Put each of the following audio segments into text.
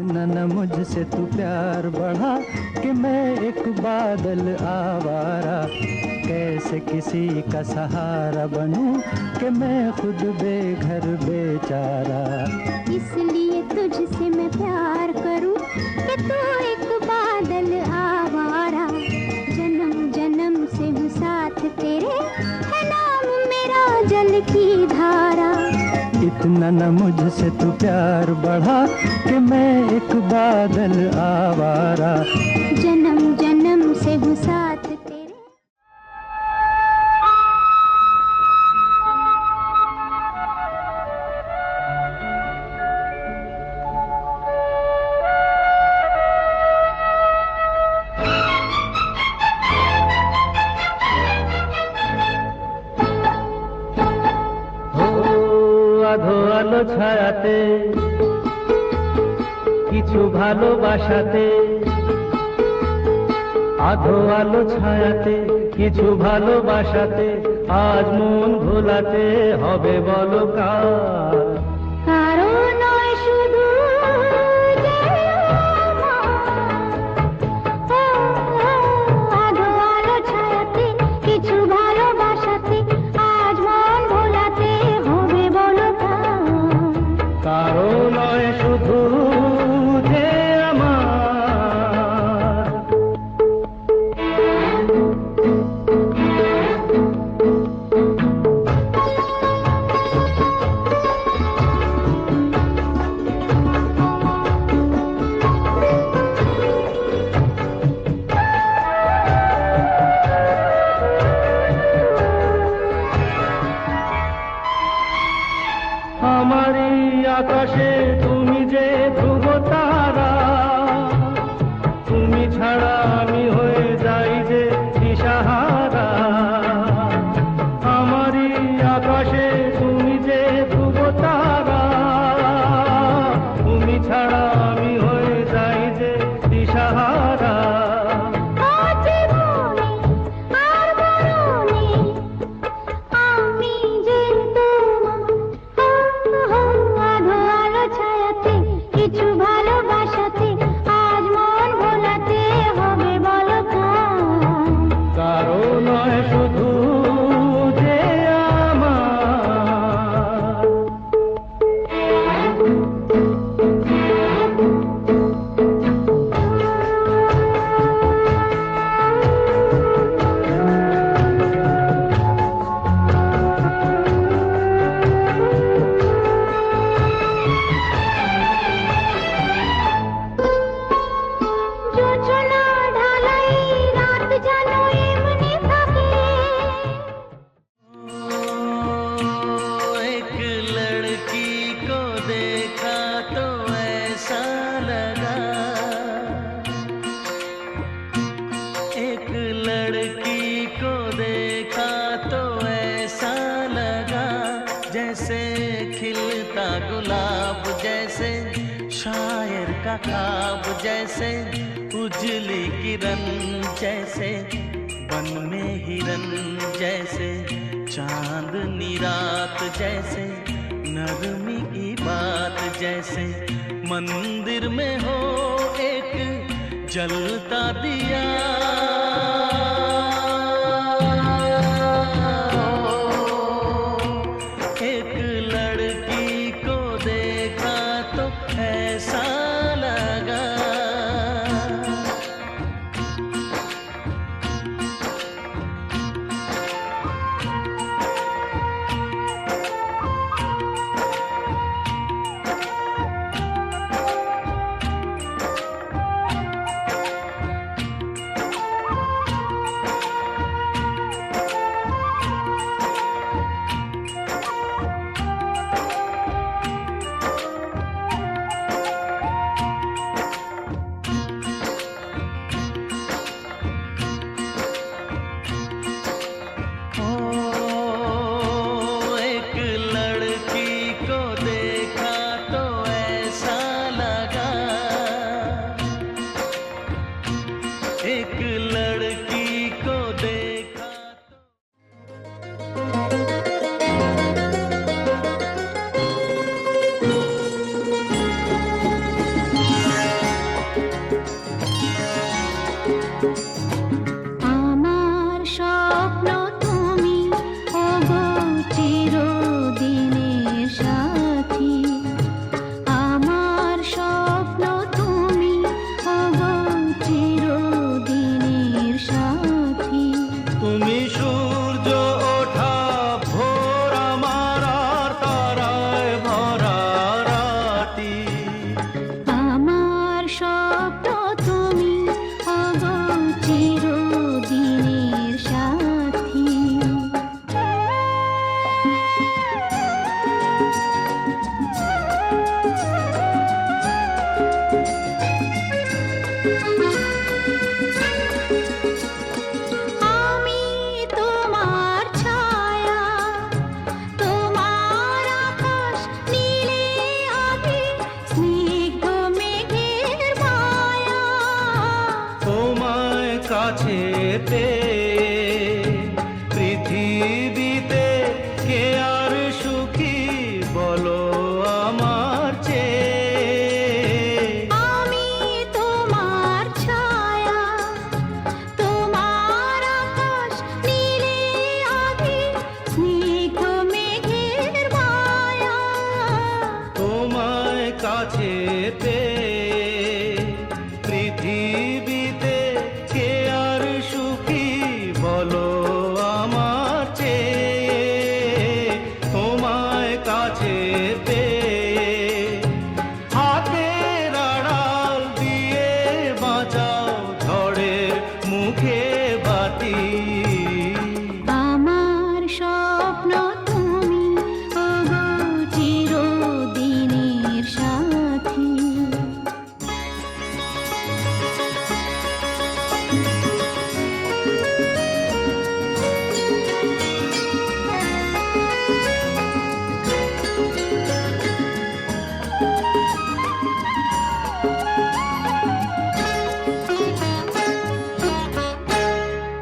इतना न मुझसे तू प्यार बढ़ा कि मैं एक बादल आवारा, कैसे किसी का सहारा बनूं कि मैं खुद बेघर बेचारा। इसलिए तुझसे मैं प्यार करूं कि तू एक बादल आवारा, जन्म जन्म से हूँ साथ तेरे, है नाम मेरा जल की धारा। इतना न मुझसे तू प्यार बढ़ा कि मैं एक बादल आवारा, जन्म जन्म से हूँ साथ तेरे। আধো আলো ছায়াতে কিছু ভালোবাসাতে, আধো আলো ছায়াতে কিছু ভালোবাসাতে, আজ মন ভোলাতে হবে বলো কার। কারো নয় শুধু যে আধো আলো ছায়াতে কিছু ভালোবাসাতে, আজ মন ভোলাতে হবে বলো কার। কারো নয় শুধু যে আমার। আমারই আকাশে তুমি যে ধ্রুব তারা, তুমি ছাড়া আমি হয়ে যাই যে দিশাহারা। আমারই আকাশে তুমি যে ধ্রুব তারা, তুমি ছাড়া আমি হয়ে যাই যে দিশাহারা। আমি যে আধো আলো ছায়াতে কিছু ভালোবাসাতে, আজ মন ভোলাতে হবে বলো কার। কারো নয় শুধু যে আমার। যোজনা ঢালাই রাত যেন এমনি থাকে। एक लड़की को देखा तो ऐसा लगा, एक लड़की को देखा तो ऐसा लगा, जैसे खिलता गुलाब, जैसे शायर का ख्वाब, जैसे उजली किरण, जैसे बन में हिरन, जैसे चांदनी रात, जैसे नरमी की बात, जैसे मंदिर में हो एक जलता दिया। एक लड़की को देखा तो ऐसा लगा। বলো আমার চেয়ে তোমায় কাছে পেয়ে হাতের আড়াল দিয়ে বাঁচাও ঝড়ের মুখে বাতি। আমার স্বপ্ন তুমি ওগো চিরদিনের সাথী।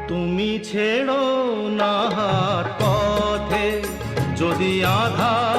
তুমি ছেড়ো না হাত পথে যদি আধার